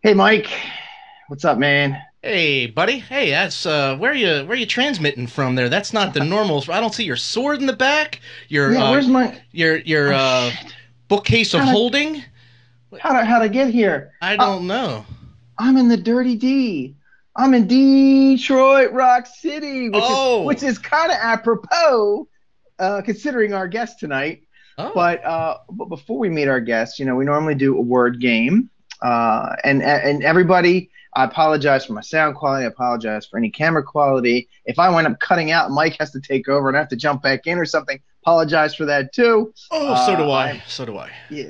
Hey Mike, what's up, man? Hey, buddy. Hey, that's where you transmitting from there? That's not the normal. I don't see your sword in the back. Your Yeah, uh where's my? your Oh shit! bookcase of How to holding? how to get here? I Uh, don't know. I'm in the Dirty D. I'm in Detroit Rock City, which Oh. is kind of apropos, considering our guest tonight. Oh. But before we meet our guest, we normally do a word game. And everybody, I apologize for my sound quality. I apologize for any camera quality. If I wind up cutting out, Mike has to take over and I have to jump back in or something. Apologize for that too. Oh, so do I. I'm So do I. yeah,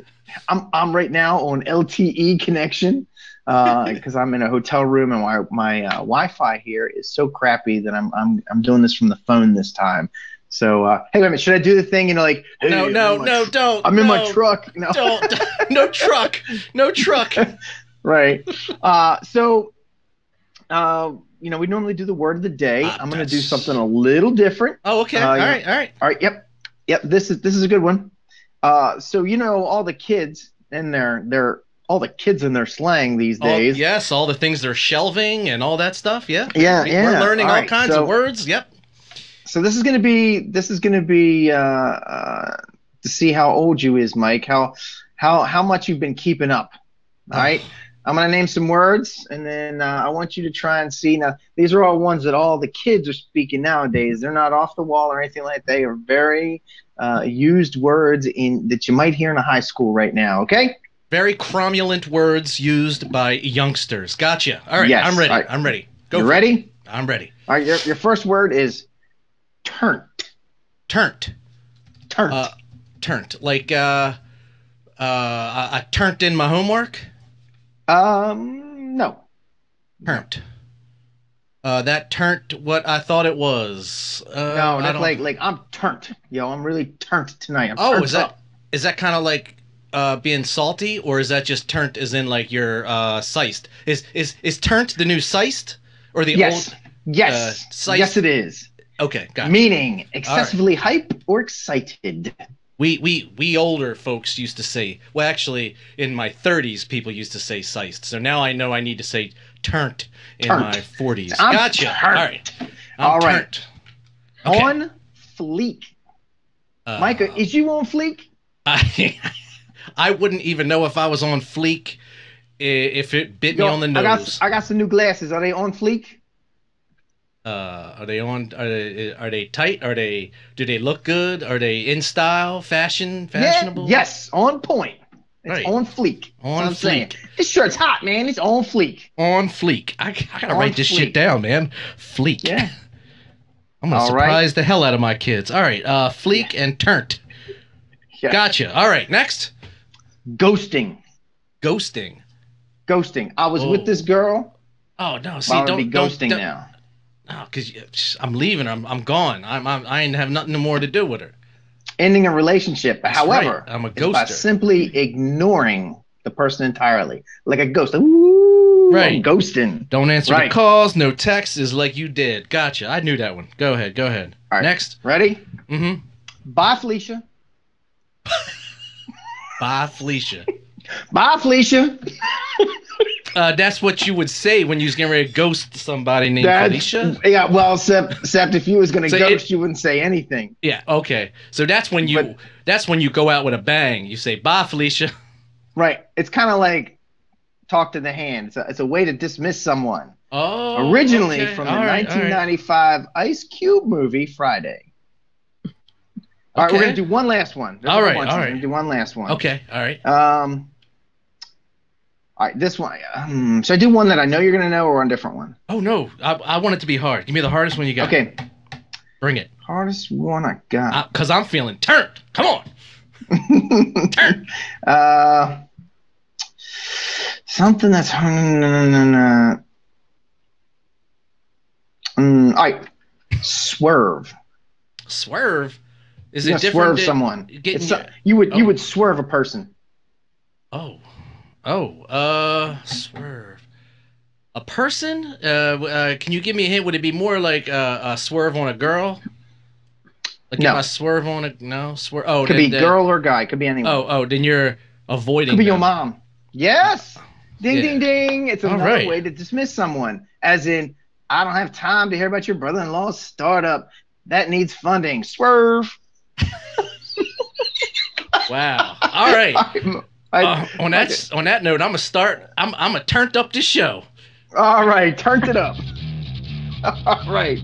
I'm right now on LTE connection because I'm in a hotel room and my Wi-Fi here is so crappy that I'm doing this from the phone this time. So hey, wait a minute, should I do the thing? Like, No, hey, no, no, don't. I'm in my No. truck. Don't. No truck. No truck. Right. We normally do the word of the day. I'm going to do something That's a little different. Oh, okay. All right. All right. All right. Yep. This is a good one. So all the kids and their all the kids in their slang these All days. yes, all the things they're shelving and all that stuff. Yeah. Yeah, We're yeah. learning All all right. kinds of words. Yep. So this is gonna be to see how old you is, Mike. How much you've been keeping up. All Oh. right. I'm going to name some words, and then I want you to try and see. Now, these are all ones that all the kids are speaking nowadays. They're not off the wall or anything like that. They are very used words that you might hear in a high school right now. Okay? Very cromulent words used by youngsters. Gotcha. All right, I'm Yes. All ready. right. I'm ready. Go You for it. ready? I'm ready. All right. Your first word is turnt. Turnt. Uh, Turnt. turnt. Like I turned in my homework. No. No. Turnt. That turned what I thought it was. No. I That's don't. like I'm turnt. I'm really turnt tonight. I'm Oh, turnt up. is that kind of like being salty, or is that just turnt as in like you're sized? Is turnt the new sized or the old Yes. Yes. Yes, sized? it is. Okay, gotcha. Meaning All right. excessively hype or excited. We older folks used to say, well, actually, in my 30s, people used to say sized. So now I know I need to say turnt in my Turnt. 40s. I'm Gotcha. All right. turnt. I'm All right. turnt. Okay. On fleek. Micah, Uh, is you on fleek? I I wouldn't even know if I was on fleek if it bit me Yo, on the I got nose. I got some new glasses. Are they on fleek? Are they on? Are they tight? Do they look good? Are they in style, Yeah, fashionable? yes, on point. It's Right. on fleek. That's what On I'm saying. fleek. This shirt's hot, man. It's on fleek. On fleek. I gotta On write this shit fleek. down, man. Fleek. Yeah. I'm gonna All right. surprise the hell out of my kids. All right, Yeah. fleek and turnt. Yeah. Gotcha. All right, next. Ghosting. Ghosting. Ghosting. I was with this Oh. girl, Oh no. but See, I'm gonna be don't. ghosting now. No, because I'm leaving. I'm gone. I ain't have nothing more to do with her. Ending a relationship. That's right. However, I'm a it's by ghoster. simply ignoring the person entirely, like a ghost. Ooh, I'm Right. ghosting. Don't answer the Right. calls. No texts is like you did. Gotcha. I knew that one. Go ahead. Go ahead. All right. Next. Ready? Mm-hmm. Bye, Felicia. Bye, Felicia. Bye, Felicia. That's what you would say when you was getting ready to ghost somebody named That's Felicia. yeah. Well, except if you was gonna So ghost, you wouldn't say anything. yeah. Okay. So But that's when you go out with a bang. You say bye, Felicia. right, it's kind of like talk to the hand. It's a way to dismiss someone. Oh. Originally Okay. from the All right. All right. 1995 Ice Cube movie Friday. All right, we're gonna Okay. do one last one. There's All a right. bunch. All We're right. gonna do one last one. Okay. All right. All right, this one. Should I do one that I know you're gonna know, or a different one? Oh no. I want it to be hard. Give me the hardest one you got. Okay, Bring it. hardest one I got. Cause I'm feeling turned. Come on. Turn. uh, something that's all right. Swerve. Swerve. Is You're it gonna different swerve than someone. getting It's your? you Oh. would swerve a person. Oh. Oh. Swerve. A person? Can you give me a hint? Would it be more like a swerve on a girl? Like if I No, swerve on a no swerve. Oh, could be then girl or guy. Could be anyone. then you're Could avoiding be your them. mom. Yes. Ding, ding, Yeah. ding. It's All another right. way to dismiss someone, as in, I don't have time to hear about your brother-in-law's startup. That needs funding. Swerve. Wow. All right. On Okay. that note, I'm gonna start. I'm gonna turn up this show. All right, turned it up. All right.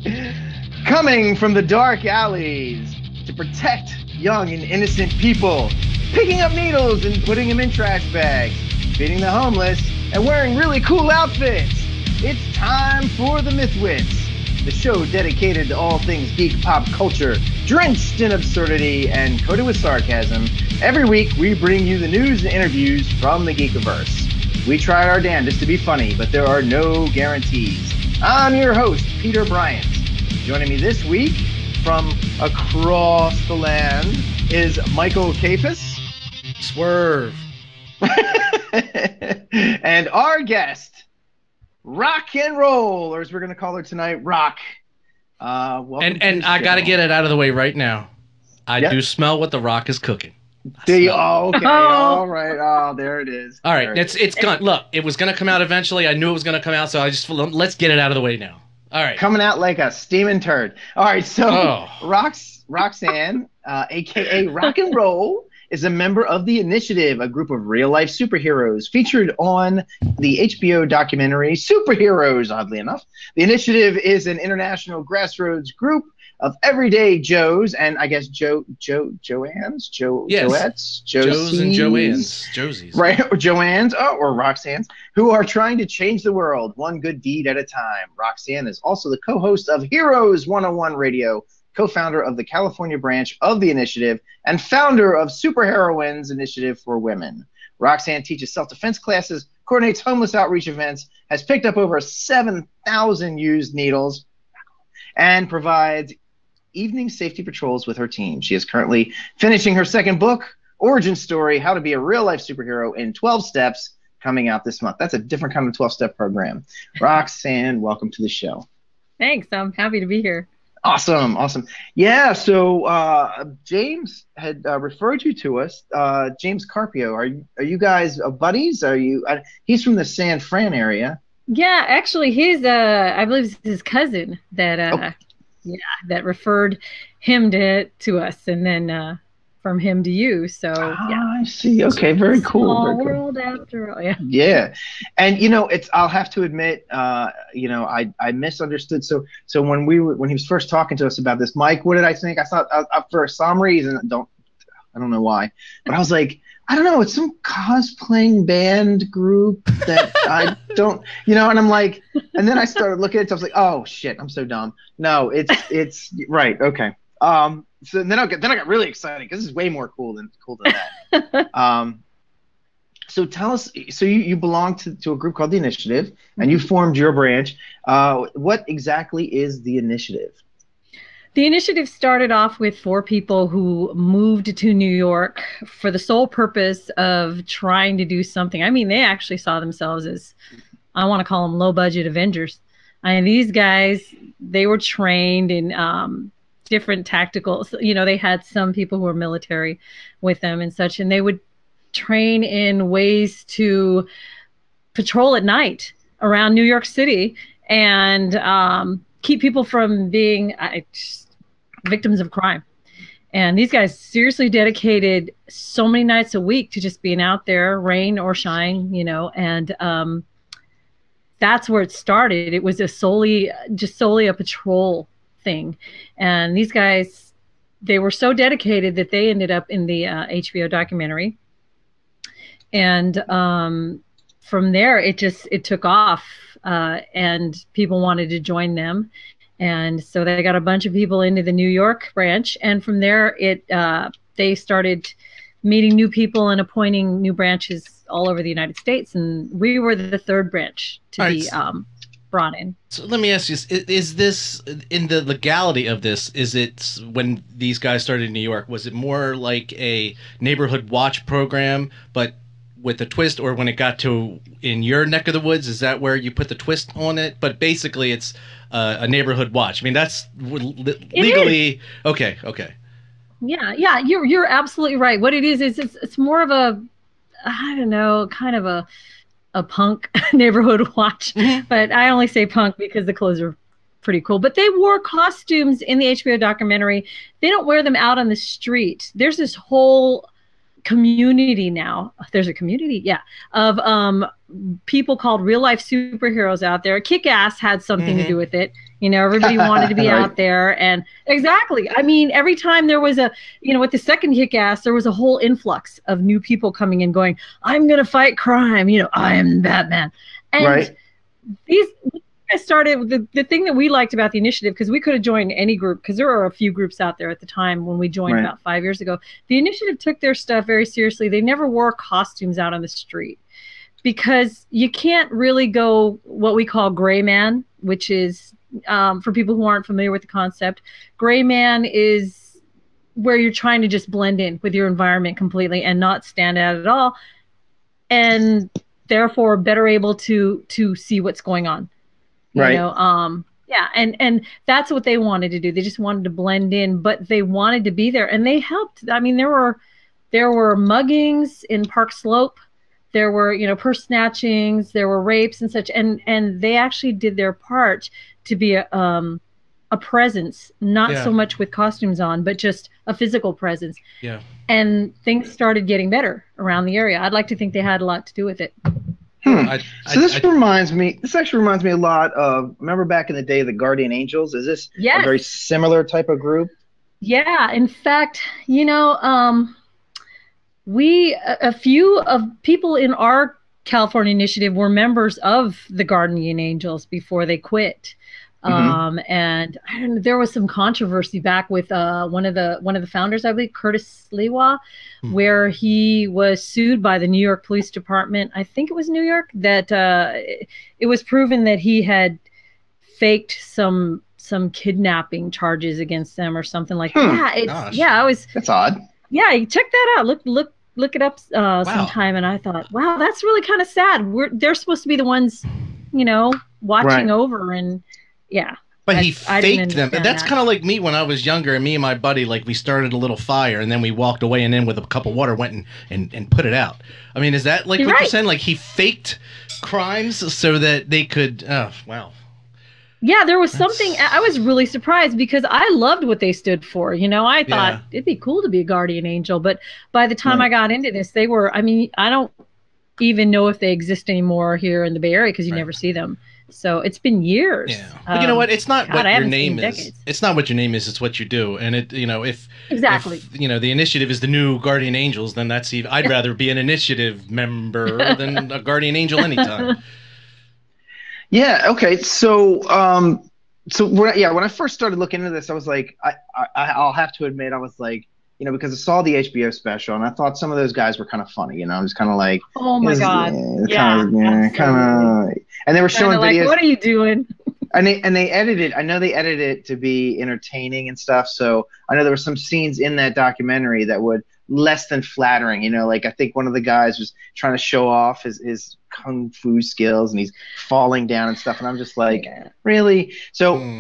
Coming from the dark alleys to protect young and innocent people, picking up needles and putting them in trash bags, feeding the homeless, and wearing really cool outfits. It's time for the MythWits, the show dedicated to all things geek pop culture, drenched in absurdity and coated with sarcasm. Every week, we bring you the news and interviews from the Geekiverse. We tried our damnedest to be funny, but there are no guarantees. I'm your host, Peter Bryant. Joining me this week from across the land is Michael Kapis. Swerve. And our guest, Rock and Roll, or as we're going to call her tonight, Rock. And I got to get it out of the way right now. I do smell what the Rock is cooking. Oh, okay. All right. Oh, there it is. All right. It's gone. Look, it was going to come out eventually. I knew it was going to come out, so let's get it out of the way now. All right. Coming out like a steaming turd. All right. So Roxanne, a.k.a. Rock and Roll, is a member of the Initiative, a group of real-life superheroes featured on the HBO documentary Superheroes, oddly enough. The Initiative is an international grassroots group of everyday Joes, and I guess Joannes, Joettes, Joes and Joannes, Josies, right, or Joannes, or Roxannes, who are trying to change the world one good deed at a time. Roxanne is also the co-host of Heroes 101 Radio, co-founder of the California branch of the Initiative, and founder of Superheroines Initiative for Women. Roxanne teaches self-defense classes, coordinates homeless outreach events, has picked up over 7,000 used needles, and provides evening safety patrols with her team. She is currently finishing her second book, Origin Story, How to Be a Real-Life Superhero in 12 Steps, coming out this month. That's a different kind of 12-step program. Roxanne, welcome to the show. Thanks. I'm happy to be here. Awesome. Yeah, so James had referred you to us. James Carpio, are you guys buddies? Are you? He's from the San Fran area. Yeah, actually, he's I believe it's his cousin that that referred him to us, and then from him to you. So yeah, I see. Okay, very cool. Small world after all. Yeah. Yeah, and I'll have to admit, I misunderstood. So when he was first talking to us about this, Mike, what did I think? I thought for some reason, I don't know why, but I was like, I don't know, it's some cosplaying band group that I don't, and I'm like, and then I started looking at it, so I was like, oh shit, I'm so dumb. No, it's right, okay. So then I got really excited because this is way more cool than that. So tell us, so you belong to a group called the Initiative, and you formed your branch. What exactly is the Initiative? The Initiative started off with 4 people who moved to New York for the sole purpose of trying to do something. I mean, they actually saw themselves as, I want to call them low-budget Avengers. I mean, these guys, they were trained in different tactical, they had some people who were military with them and such, and they would train in ways to patrol at night around New York City and keep people from being victims of crime. And these guys seriously dedicated so many nights a week to just being out there, rain or shine, and that's where it started. It was solely a patrol thing. And these guys, they were so dedicated that they ended up in the HBO documentary. And from there, it took off, and people wanted to join them. And so they got a bunch of people into the New York branch. And from there, they started meeting new people and appointing new branches all over the United States. And we were the 3rd branch to be brought in. So let me ask you, is this, in the legality of this, is it, when these guys started in New York, was it more like a neighborhood watch program, but with a twist, or when it got to in your neck of the woods, is that where you put the twist on it? But basically it's a neighborhood watch. I mean, that's legally okay. Yeah, you're absolutely right. What it is it's more of a, I don't know, kind of a a punk neighborhood watch, but I only say punk because the clothes are pretty cool. But they wore costumes in the HBO documentary. They don't wear them out on the street. There's this whole community now. There's a community, yeah, of people called real life superheroes out there. Kick-Ass had something to do with it. You know, everybody wanted to be Right. out there, and exactly. I mean, every time there was a, you know, with the second Kick-Ass, there was a whole influx of new people coming in, going, "I'm gonna fight crime." You know, I am Batman, and Right. these. I started the thing that we liked about the initiative, because we could have joined any group, because there were a few groups out there at the time when we joined Right. about 5 years ago. The initiative took their stuff very seriously. They never wore costumes out on the street, because you can't really go what we call gray man, which is, for people who aren't familiar with the concept, gray man is where you're trying to just blend in with your environment completely and not stand out at all, and therefore better able to see what's going on. You Right. know, yeah, and that's what they wanted to do. They just wanted to blend in, but they wanted to be there, and they helped. I mean, there were muggings in Park Slope, there were, you know, purse snatchings, there were rapes and such, and they actually did their part to be a presence, not Yeah. so much with costumes on, but just a physical presence. Yeah. And things started getting better around the area. I'd like to think they had a lot to do with it. So this reminds me. This actually reminds me a lot of. Remember back in the day, the Guardian Angels. Is this a Yes. very similar type of group? Yeah, in fact, you know, a few of people in our California initiative were members of the Guardian Angels before they quit. And I don't know, there was some controversy back with one of the founders, I believe, Curtis Lewa, where he was sued by the New York Police Department. I think it was New York, that it was proven that he had faked some kidnapping charges against them or something like that. Gosh. I was. That's odd. Yeah, check that out. Look it up sometime. And I thought, wow, that's really kind of sad. They're supposed to be the ones, you know, watching Right. over, and yeah. But I he didn't faked them. understand That's that. kind of like me when I was younger, and me and my buddy, like, we started a little fire, and then we walked away, and then with a cup of water went and put it out. I mean, is that like You're what you're right. saying? Like, he faked crimes so that they could. Oh, wow. Yeah, there was something. I was really surprised because I loved what they stood for. You know, I thought Yeah. it'd be cool to be a guardian angel. But by the time Right. I got into this, they were. I mean, I don't even know if they exist anymore here in the Bay Area, because you Right. never see them. So it's been years. Yeah. But you know what? It's not God, what I your haven't seen name is. decades. It's not what your name is. It's what you do. And it, you know, if Exactly. you know, the initiative is the new Guardian Angels, then that's even. I'd rather be an initiative member than a Guardian Angel anytime. Yeah. Okay. So, when I first started looking into this, I was like, I'll have to admit, I was like, you know, because I saw the HBO special and I thought some of those guys were kind of funny. You know, I'm just kind of like, Oh my God. kind of, and they were showing Kinda like, videos. what are you doing? And they edited. I know they edited it to be entertaining and stuff. So I know there were some scenes in that documentary that would less than flattering. You know, like I think one of the guys was trying to show off his kung fu skills and he's falling down and stuff. And I'm just like, really? So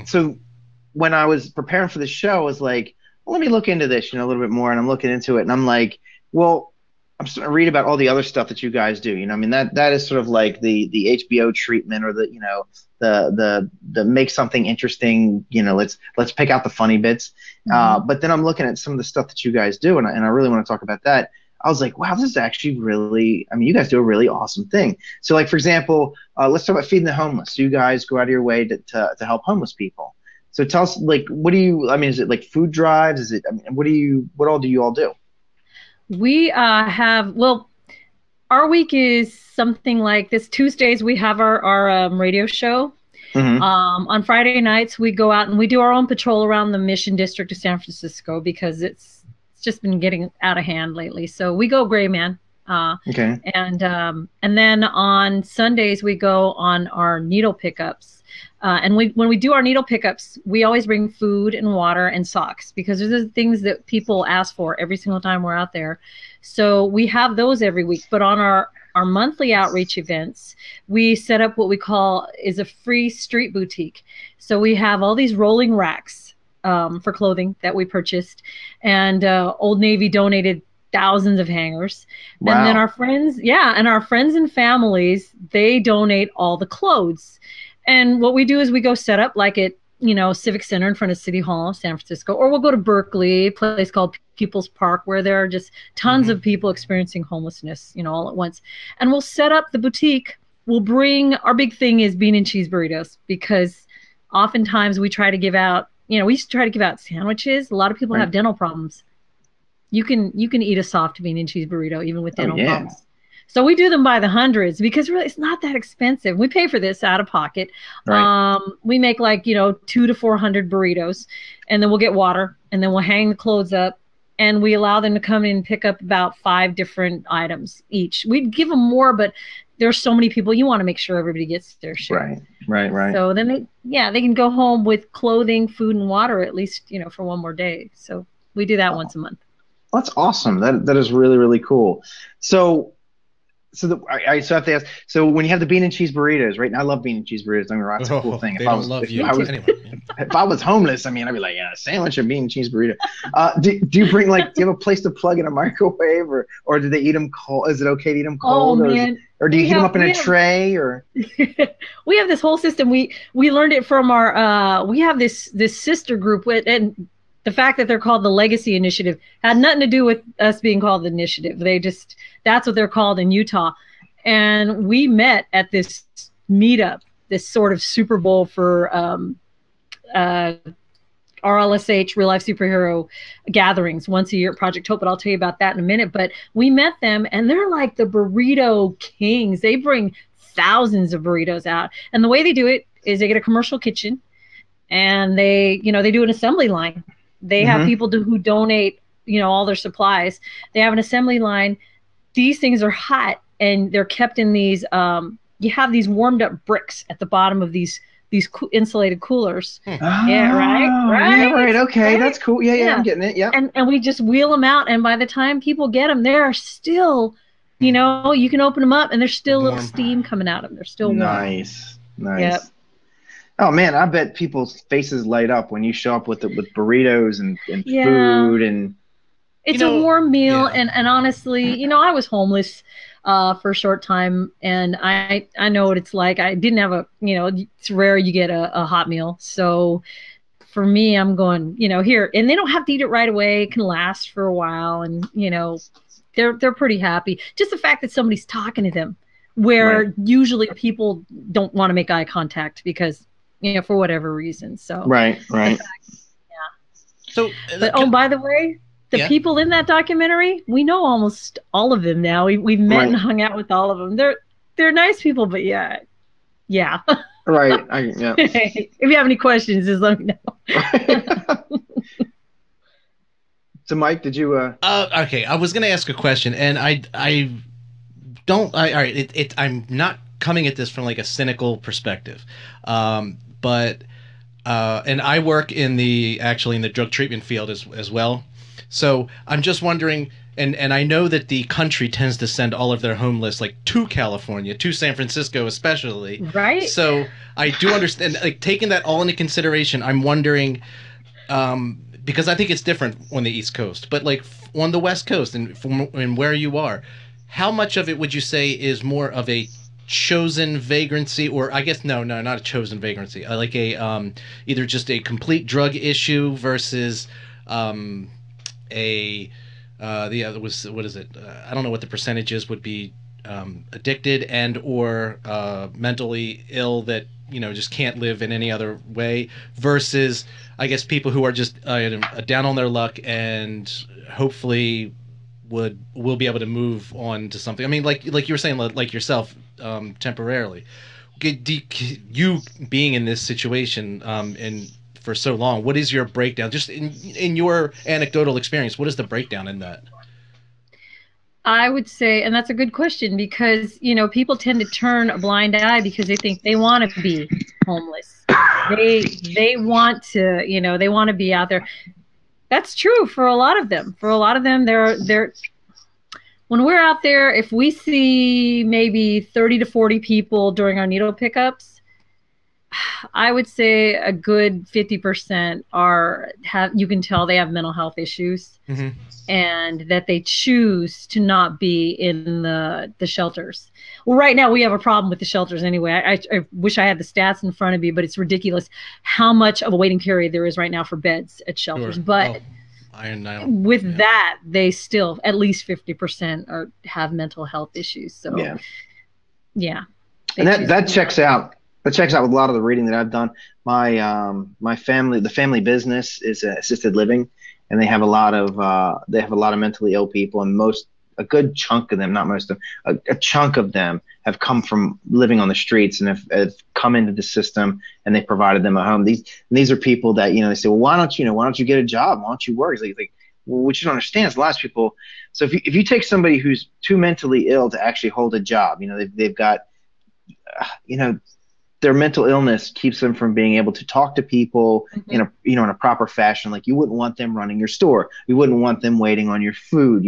when I was preparing for the show, I was like, well, let me look into this, you know, a little bit more. And I'm looking into it, and I'm like, well, I'm starting to read about all the other stuff that you guys do. You know, I mean, that is sort of like the HBO treatment, or the, you know, the make something interesting. You know, let's pick out the funny bits. But then I'm looking at some of the stuff that you guys do, and I really want to talk about that. I was like, wow, this is actually really, I mean, you guys do a really awesome thing. So, like, for example, let's talk about feeding the homeless. You guys go out of your way to help homeless people. So tell us, like, what do you, I mean, is it like food drives? Is it, I mean, what all do you all do? We have, well, our week is something like this. Tuesdays, we have our radio show. On Friday nights, we go out and we do our own patrol around the Mission District of San Francisco, because it's just been getting out of hand lately. So we go gray man. Okay. And then on Sundays, we go on our needle pickups. And when we do our needle pickups, we always bring food and water and socks, because those are the things that people ask for every single time we're out there. So we have those every week. But on our monthly outreach events, we set up what we call is a free street boutique. So we have all these rolling racks for clothing that we purchased, and Old Navy donated thousands of hangers. Wow. And then our friends, and our friends and families, they donate all the clothes. And what we do is we go set up like at, Civic Center in front of City Hall, San Francisco, or we'll go to Berkeley, a place called People's Park, where there are just tons of people experiencing homelessness, all at once. And we'll set up the boutique. We'll bring, our big thing is bean and cheese burritos, because oftentimes we try to give out, we try to give out sandwiches. A lot of people have dental problems. You can eat a soft bean and cheese burrito even with dental problems. So we do them by the hundreds, because really it's not that expensive. We pay for this out of pocket. Right. We make like, 200 to 400 burritos, and then we'll get water, and then we'll hang the clothes up, and we allow them to come in and pick up about 5 different items each. We'd give them more, but there's so many people, you want to make sure everybody gets their share. Right. So then they can go home with clothing, food, and water at least, for one more day. So we do that once a month. That's awesome. That is really, really cool. So I have to ask. So when you have the bean and cheese burritos, right? And I love bean and cheese burritos. I mean, that's a cool thing. If I was homeless, I'd be like, a sandwich or bean and cheese burrito. Do you bring do you have a place to plug in a microwave, or do they eat them cold? Is it okay to eat them cold? Oh, man. Or do you heat them up in a tray? Or we have this whole system. We learned it from our. We have this sister group and the fact that they're called the Legacy Initiative had nothing to do with us being called the Initiative. That's what they're called in Utah. And we met at this meetup, this sort of Super Bowl for RLSH, real life superhero gatherings once a year at Project Hope. But I'll tell you about that in a minute. But we met them, and they're like the burrito kings. They bring thousands of burritos out. And the way they do it is they get a commercial kitchen, and they do an assembly line. They have people who donate, all their supplies. They have an assembly line. These things are hot, and they're kept in these. You have these warmed up bricks at the bottom of these insulated coolers. Yeah, right. Yeah, right. Okay, that's cool. Yeah, I'm getting it. Yeah. And we just wheel them out, and by the time people get them, they're still, you can open them up, and there's still a little steam coming out of them. They're still warm. Nice. Yep. Oh man, I bet people's faces light up when you show up with burritos and food, and it's a warm meal. And honestly, I was homeless for a short time, and I know what it's like. I didn't have it's rare you get a hot meal. So for me, I'm going, here, and they don't have to eat it right away. It can last for a while, and they're pretty happy. Just the fact that somebody's talking to them, where usually people don't want to make eye contact because for whatever reason. So right. So, but by the way, the people in that documentary, we know almost all of them now. We've met and hung out with all of them. They're nice people, but yeah. Right. If you have any questions, just let me know. So, Mike, did you? Okay, I was gonna ask a question, and I'm not coming at this from like a cynical perspective. But and I work in the drug treatment field as well. So I'm just wondering, and I know that the country tends to send all of their homeless to California, to San Francisco especially. Right. So I do understand, taking that all into consideration, I'm wondering, because I think it's different on the East Coast, but on the West Coast and where you are, how much of it would you say is more of a chosen vagrancy, or I guess no, not a chosen vagrancy, like a either just a complete drug issue versus the other was, what is it? I don't know what the percentages would be, addicted and or mentally ill that just can't live in any other way, versus I guess people who are just down on their luck and hopefully will be able to move on to something. I mean, like you were saying, like yourself, temporarily. You being in this situation and for so long, what is your breakdown? Just in your anecdotal experience, what is the breakdown in that? I would say, and that's a good question, because people tend to turn a blind eye because they think they want to be homeless. They want to, they want to be out there. That's true for a lot of them. For a lot of them, they're when we're out there, if we see maybe 30 to 40 people during our needle pickups, I would say a good 50% you can tell they have mental health issues, and that they choose to not be in the shelters. Well, right now we have a problem with the shelters anyway. I wish I had the stats in front of me, but it's ridiculous how much of a waiting period there is right now for beds at shelters. Sure. But with that, they still at least 50% have mental health issues. So yeah. And that checks out. That checks out with a lot of the reading that I've done. My family, the family business is assisted living, and they have a lot of mentally ill people, and a good chunk of them, not most of them, a chunk of them have come from living on the streets and have come into the system, and they provided them a home. These are people that, they say, well, why don't you get a job? Why don't you work? It's like, well, what you don't understand is a lot of people. So if you take somebody who's too mentally ill to actually hold a job, they've got, their mental illness keeps them from being able to talk to people in a proper fashion. Like, you wouldn't want them running your store. You wouldn't want them waiting on your food.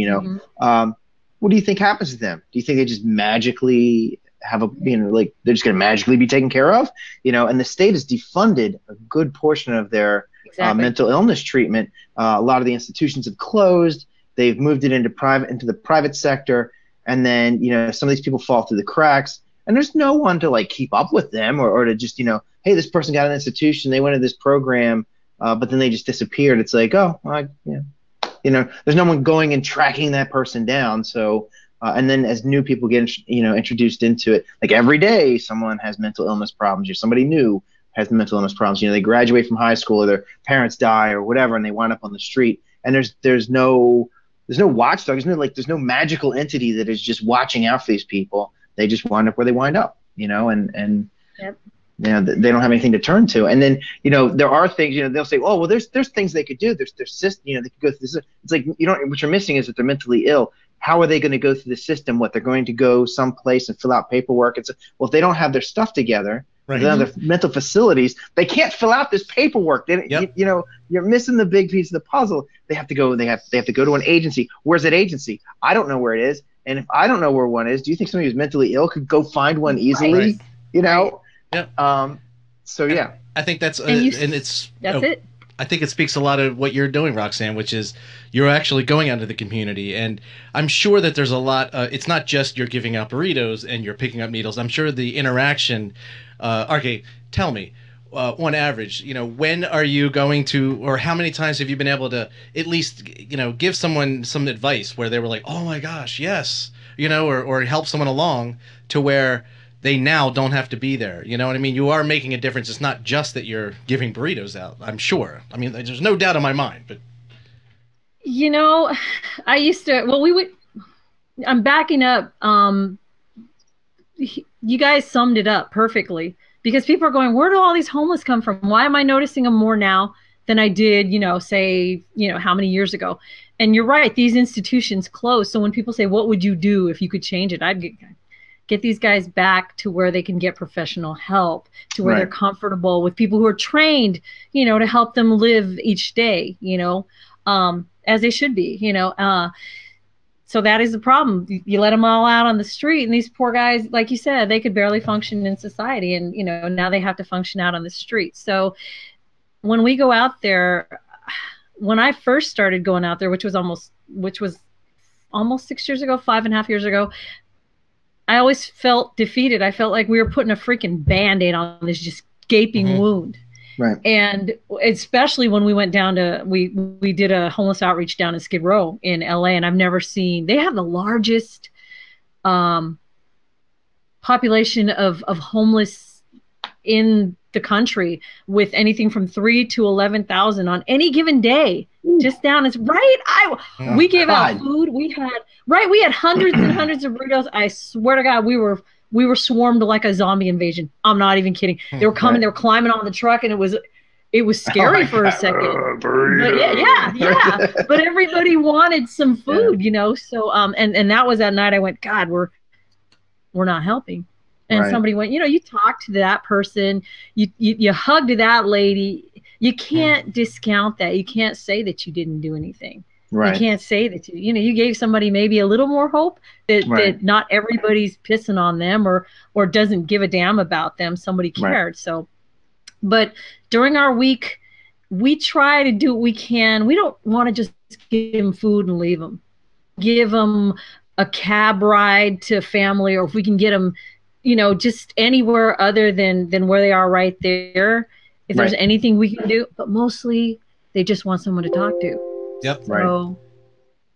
What do you think happens to them? Do you think they just magically have they're just going to magically be taken care of? And the state has defunded a good portion of their mental illness treatment. A lot of the institutions have closed. They've moved it into the private sector. And then, some of these people fall through the cracks. And there's no one to keep up with them or to just, hey, this person got an institution, they went to this program, but then they just disappeared. It's like, oh, there's no one going and tracking that person down. So, and then as new people get, introduced into it, like every day someone has mental illness problems, or somebody new has mental illness problems. They graduate from high school, or their parents die or whatever, and they wind up on the street. And there's no watchdog. There's no magical entity that is just watching out for these people. They just wind up where they wind up, and yep. They don't have anything to turn to. And then, there are things, they'll say, oh, well, there's things they could do. There's system, they could go through this. It's like, what you're missing is that they're mentally ill. How are they going to go through the system? They're going to go someplace and fill out paperwork. Well, if they don't have their stuff together, right. They don't have their mental facilities, they can't fill out this paperwork. You're missing the big piece of the puzzle. They have to go to an agency. Where's that agency? I don't know where it is. And if I don't know where one is, do you think somebody who's mentally ill could go find one easily? Right. Yeah. So yeah. I think that's it. I think it speaks a lot of what you're doing, Roxanne, which is you're actually going out into the community. And I'm sure that there's a lot. It's not just you're giving out burritos and you're picking up needles. I'm sure the interaction. RK, tell me. On average, when are you going to, or how many times have you been able to at least, give someone some advice where they were like, oh my gosh, yes, or help someone along to where they now don't have to be there. You know what I mean? You are making a difference. It's not just that you're giving burritos out, I'm sure. I mean, there's no doubt in my mind, but. I used to, I'm backing up. You guys summed it up perfectly. Because people are going, where do all these homeless come from? Why am I noticing them more now than I did, say, how many years ago? And you're right, these institutions closed. So when people say, what would you do if you could change it? I'd get these guys back to where they can get professional help, to where they're comfortable with people who are trained, to help them live each day, as they should be, So that is the problem. You let them all out on the street, and these poor guys, like you said, they could barely function in society, and now they have to function out on the street. So when we go out there, when I first started going out there, which was almost 6 years ago, 5.5 years ago, I always felt defeated. I felt like we were putting a freaking Band-Aid on this just gaping wound. Right. And especially when we went down to, we did a homeless outreach down in Skid Row in LA, and I've never seen, they have the largest population of homeless in the country, with anything from 3 to 11,000 on any given day. Ooh. Just down, it's right. We gave out food. We had hundreds and hundreds of burritos. I swear to God, we were swarmed like a zombie invasion. I'm not even kidding. They were coming, they were climbing on the truck, and it was scary for a second. But yeah. But everybody wanted some food, So and that was that night I went, God, we're not helping. And somebody went, you talked to that person, you hugged that lady. You can't discount that. You can't say that you didn't do anything. Right. You can't say that you gave somebody maybe a little more hope that not everybody's pissing on them or doesn't give a damn about them. Somebody cared. So But during our week, we try to do what we can. We don't want to just give them food and leave them. Give them a cab ride to family, or if we can get them, just anywhere other than where they are right there. If there's anything we can do, but mostly they just want someone to talk to. Yep. So,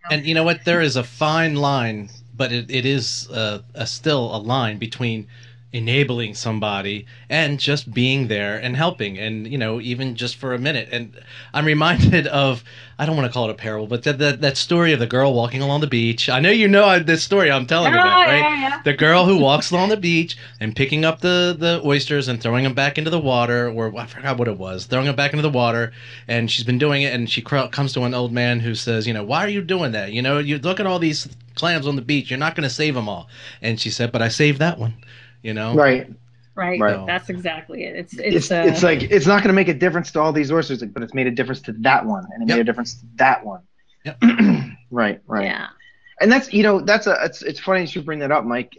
and you know what? There is a fine line, but it is still a line between enabling somebody and just being there and helping, and even just for a minute. And I'm reminded of, I don't want to call it a parable, but that story of the girl walking along the beach. I know this story I'm telling you about, right? Yeah. The girl who walks along the beach and picking up the oysters and throwing them back into the water, or I forgot what it was, throwing them back into the water, and she's been doing it, and she comes to an old man who says, why are you doing that? You look at all these clams on the beach, you're not going to save them all. And she said, but I saved that one. Right. That's exactly it. It's like, it's not going to make a difference to all these oysters, but it's made a difference to that one, and it made a difference to that one. Yep. Right. Yeah. And that's it's funny you should bring that up, Mike.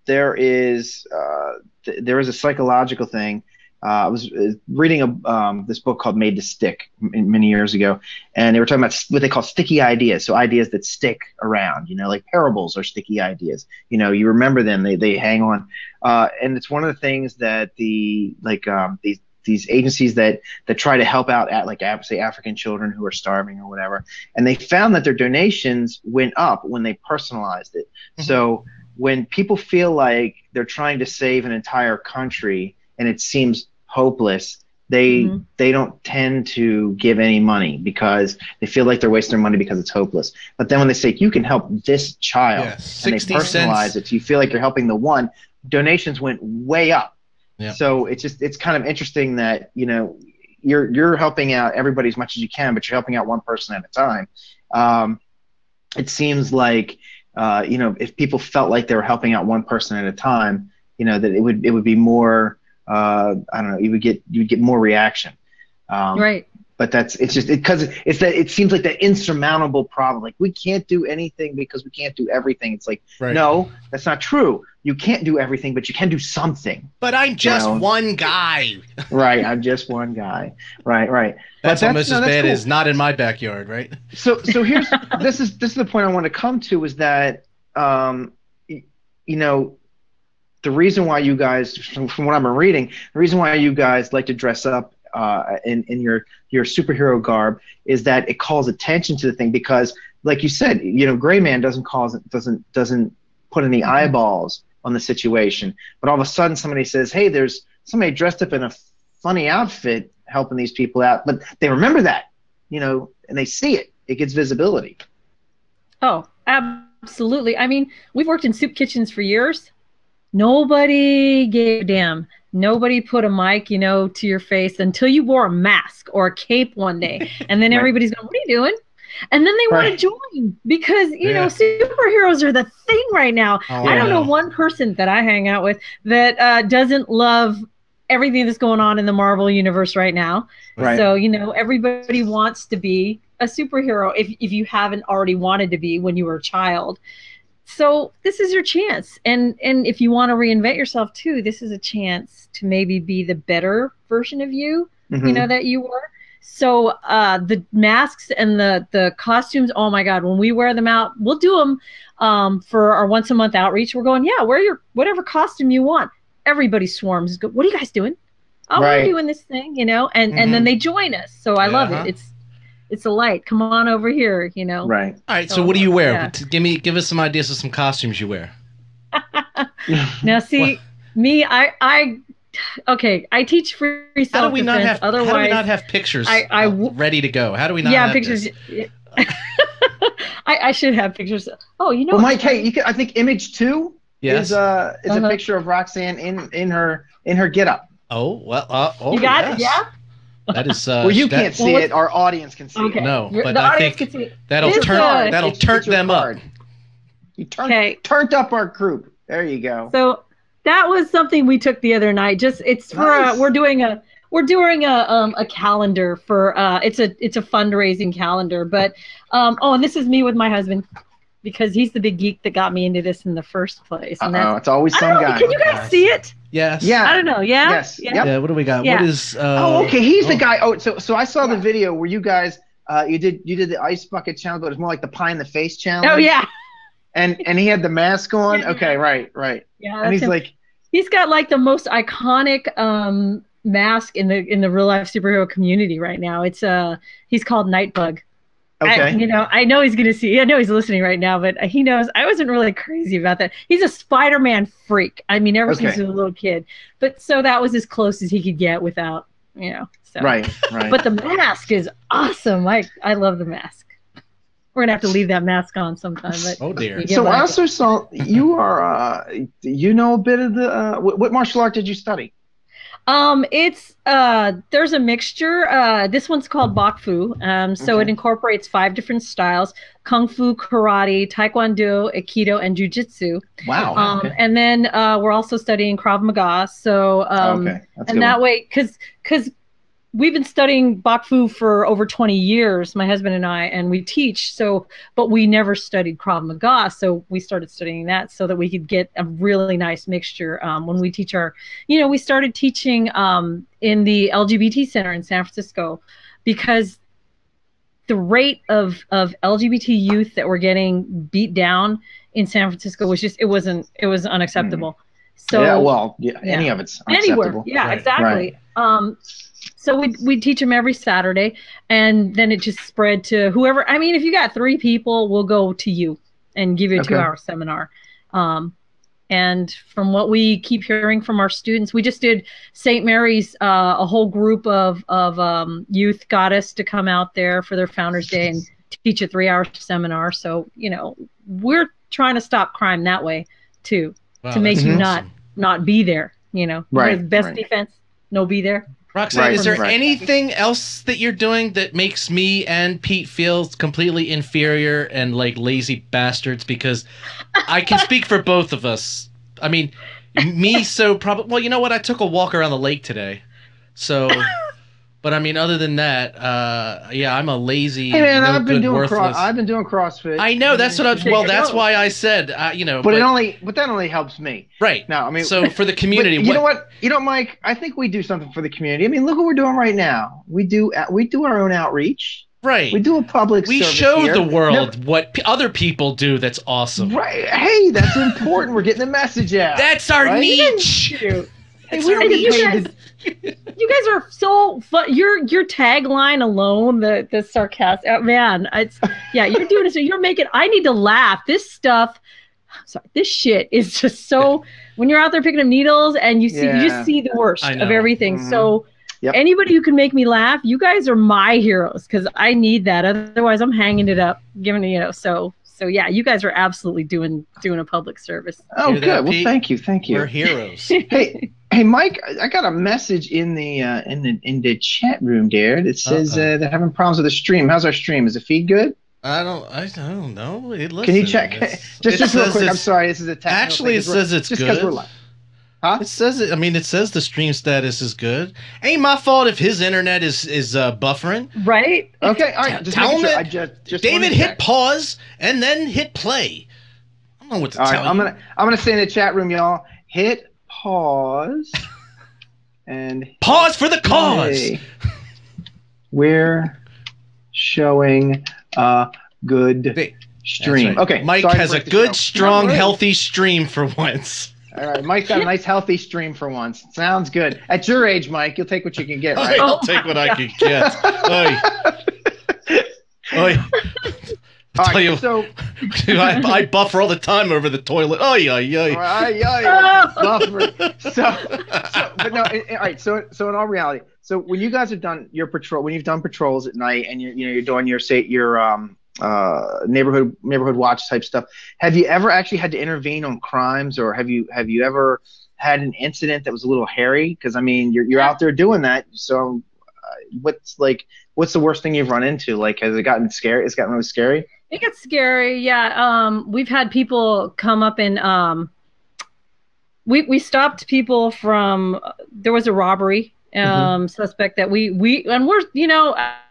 There is a psychological thing. I was reading this book called Made to Stick many years ago, and they were talking about what they call sticky ideas. So ideas that stick around, like parables are sticky ideas. You remember them, they hang on. And it's one of the things that these agencies that try to help out say African children who are starving or whatever, and they found that their donations went up when they personalized it. Mm-hmm. So when people feel like they're trying to save an entire country and it seems hopeless, they don't tend to give any money because they feel like they're wasting their money because it's hopeless. But then when they say, you can help this child, and they personalize it, so you feel like you're helping the one, donations went way up. Yep. So it's kind of interesting that, you're helping out everybody as much as you can, but you're helping out one person at a time. It seems like, if people felt like they were helping out one person at a time, that it would be more, I don't know, you would get more reaction. Right. But it seems like that insurmountable problem. Like, we can't do anything because we can't do everything. It's like, no, that's not true. You can't do everything, but you can do something. But I'm just one guy. Right. I'm just one guy. Right. That's almost as bad as not in my backyard, right? So here's this is the point I want to come to, is that the reason why you guys, from what I'm reading, the reason why you guys like to dress up in your superhero garb is that it calls attention to the thing, because, like you said, Gray Man doesn't put any eyeballs on the situation, but all of a sudden somebody says, hey, there's somebody dressed up in a funny outfit helping these people out, but they remember that, and they see it. It gets visibility. Oh, absolutely. I mean, we've worked in soup kitchens for years. Nobody gave a damn. Nobody put a mic, to your face until you wore a mask or a cape one day. And then everybody's going, what are you doing? And then they want to join because, superheroes are the thing right now. I don't know one person that I hang out with that doesn't love everything that's going on in the Marvel universe right now. Right. So, everybody wants to be a superhero if you haven't already wanted to be when you were a child. So this is your chance. And if you want to reinvent yourself too, this is a chance to maybe be the better version of you, that you were. So the masks and the costumes, oh my God, when we wear them out, we'll do them for our once a month outreach. We're going, wear your whatever costume you want. Everybody swarms. What are you guys doing? Oh, we're doing this thing, and then they join us. So I love it. It's a light. Come on over here, Right. All right. So what do you wear? Yeah. Give us some ideas of some costumes you wear. Now, see, me, I teach free self-defense. How do we not have pictures ready to go? How do we not have pictures? I should have pictures. Oh, Well, Mike, hey, I think image 2 is a picture of Roxanne in her getup. Oh, well, you got it, yeah? That is well, you can't see it. Our audience can see it. No, but I think that'll turn them up. You turned up our group. There you go. So that was something we took the other night. It's for we're doing a calendar for it's a fundraising calendar. But and this is me with my husband, because he's the big geek that got me into this in the first place. And it's always some guy. Can you guys see it? Yes. Yeah. I don't know. Yeah. Yes. Yeah. Yep. Yeah. What do we got? Yeah. What is? Oh, okay. He's the guy. Oh, so I saw the video where you guys you did the ice bucket challenge, but it was more like the pie in the face challenge. Oh yeah. And he had the mask on. Yeah. Okay, right. Yeah. And he's him. like, he's got like the most iconic mask in the real life superhero community right now. It's he's called Nightbug. okay. I know he's gonna see. I know he's listening right now, but he knows I wasn't really crazy about that. He's a Spider-Man freak. I mean, ever since he was a little kid. But so that was as close as he could get without, So. Right. But the mask is awesome. I love the mask. We're gonna have to leave that mask on sometime. But oh dear. So I also saw you are you know a bit of the what martial art did you study? It's there's a mixture. This one's called Bok Fu. So it incorporates 5 different styles: Kung Fu, Karate, Taekwondo, Aikido, and Jiu-Jitsu. Wow. And then we're also studying Krav Maga. So and that way, because we've been studying Bok Fu for over 20 years, my husband and I, and we teach. So, but we never studied Krav Maga. So we started studying that so that we could get a really nice mixture. When we teach we started teaching in the LGBT center in San Francisco, because the rate of LGBT youth that were getting beat down in San Francisco was it was unacceptable. So any of it's unacceptable. Anywhere. Yeah, right. exactly. Right. So we teach them every Saturday, and then it just spread to whoever. I mean, if you got 3 people, we'll go to you and give you a 2-hour seminar. And from what we keep hearing from our students, we just did St. Mary's. A whole group of youth got us to come out there for their Founders Day and teach a 3-hour seminar. So we're trying to stop crime that way too, to make you not be there. Right. Best defense, no be there. Roxanne, is there anything else that you're doing that makes me and Pete feel completely inferior and like lazy bastards? Because I can speak for both of us. I mean, me probably. Well, you know what? I took a walk around the lake today, so. But I mean, other than that, I'm a lazy. Hey man, no I've been doing CrossFit. I know that's what Well, that's why I said, But that only helps me. Right. Now, I mean, so for the community, you know what? Mike, I think we do something for the community. I mean, look what we're doing right now. We do our own outreach. Right. We do a public service. We show here. the world what other people do. That's awesome. Right. Hey, that's important. We're getting the message out. That's our niche. You guys are so fun. Your tagline alone, the sarcasm, man, you're doing it. So you're making. I need to laugh. This shit is just so. When you're out there picking up needles and you just see the worst of everything. Mm-hmm. So anybody who can make me laugh, you guys are my heroes, because I need that. Otherwise, I'm hanging it up, So yeah, you guys are absolutely doing a public service. Oh, good. Well, thank you. We're heroes. Hey, Mike, I got a message in the chat room there that says they're having problems with the stream. How's our stream? Is the feed good? I don't know. Can you check? Just real quick. I'm sorry. This is a technical actually thing. It says it's just good. Just because we're live. Huh? It says it. I mean, it says the stream status is good. Ain't my fault if his internet is buffering. Right. Okay. All right. Tell him it. David, hit pause and then hit play. I don't know what to tell you. I'm gonna say in the chat room, y'all, hit pause and pause for the cause. We're showing a good stream. Right. Okay. Mike has a good, strong, healthy stream for once. All right, Mike's got a nice healthy stream for once. Sounds good. At your age, Mike, you'll take what you can get, right? I'll take what I can get. Oi. I buffer all the time over the toilet. Buffer. But no. All right. So in all reality, so when you guys have done your patrol, when you've done patrols at night, and you're doing your neighborhood watch type stuff, have you ever actually had to intervene on crimes, or have you ever had an incident that was a little hairy? Because I mean, you're out there doing that. So what's the worst thing you've run into? Like, has it gotten scary? It's gotten really scary. It gets scary. Yeah. We've had people come up and we stopped people from. There was a robbery suspect that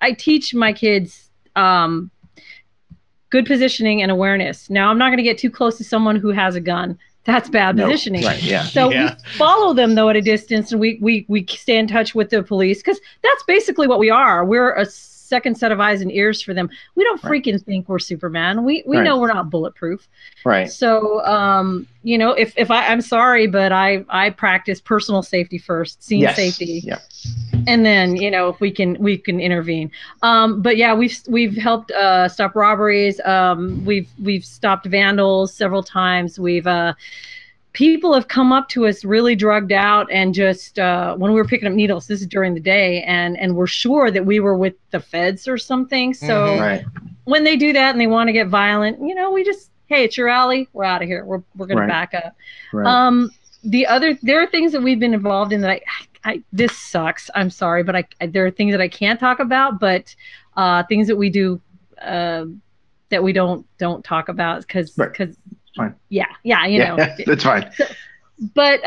I teach my kids good positioning and awareness. Now, I'm not going to get too close to someone who has a gun. That's bad No. positioning. Right. Yeah. So we follow them though at a distance, and we stay in touch with the police, because that's basically what we are. We're a second set of eyes and ears for them. We don't freaking think we're Superman. We know we're not bulletproof. Right. So you know, if I'm sorry, but I practice personal safety first, scene safety. Yeah. And then, you know, if we can intervene. But yeah, we've helped stop robberies. We've stopped vandals several times. People have come up to us really drugged out, and just when we were picking up needles, this is during the day, and we're sure that we were with the feds or something. So when they do that and they want to get violent, you know, we just, hey, it's your alley, we're out of here. We're going to back up. There are things that we've been involved in that this sucks. I'm sorry, but there are things that I can't talk about, but things that we do that we don't talk about because fine. You know, that's fine. So, but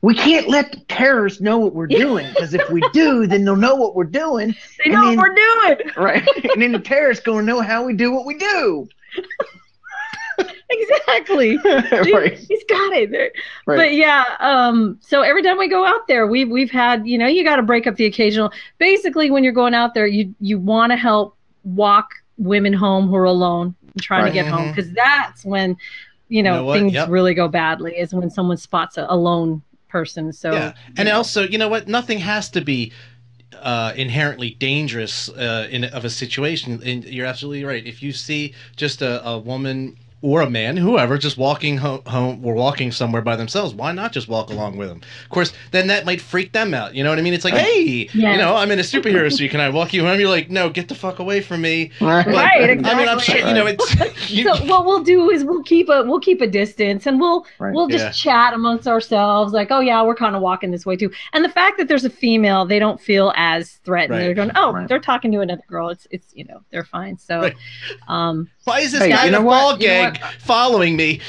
we can't let the terrorists know what we're doing, because if we do, then they'll know what we're doing. They know what we're doing, right? And then the terrorists gonna know how we do what we do. Exactly. Right. He's got it. Right. But yeah, so every time we go out there, we've had, you know, you got to break up the occasional. Basically, when you're going out there, you want to help walk women home who are alone and trying to get home, because that's when, you know things really go badly, is when someone spots a lone person. So and also, you know what, nothing has to be inherently dangerous of a situation, and you're absolutely right. If you see just a woman or a man, whoever, just walking home or walking somewhere by themselves, why not just walk along with them? Of course, then that might freak them out. You know what I mean? It's like, hey, you know, I'm in a superhero suit. Can I walk you home? You're like, no, get the fuck away from me. Right, exactly. I mean, I'm sure, you know, it's... So what we'll do is we'll keep a distance, and we'll just chat amongst ourselves, like, oh yeah, we're kind of walking this way too. And the fact that there's a female, they don't feel as threatened. They're going, oh, they're talking to another girl. It's you know, they're fine. So why is this guy in a ball gag following me?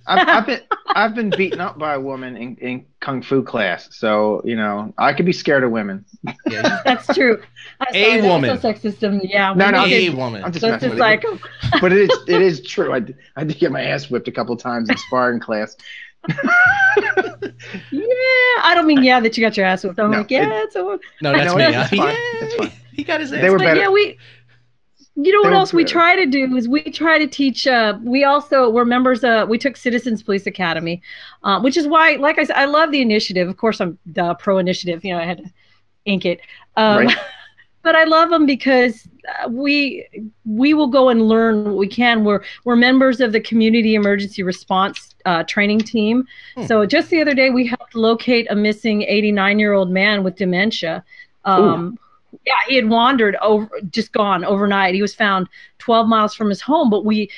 I've been beaten up by a woman in kung fu class, so you know I could be scared of women. Yeah, that's true. A woman. So sexist. Yeah, a woman. I'm just messing with you. But it is true. I did get my ass whipped a couple times in sparring class. I don't mean that you got your ass whipped. I'm like, it's a... No, that's me. It's fine. It's fine. He got his ass. They were better. Yeah, you know what else we try to do is we try to teach. We're members. We took Citizens Police Academy, which is why, like I said, I love the initiative. Of course, I'm pro initiative. You know, I had to ink it. But I love them because we will go and learn what we can. We're members of the Community Emergency Response training team. So just the other day, we helped locate a missing 89-year-old man with dementia. Yeah, he had wandered just gone overnight. He was found 12 miles from his home, but we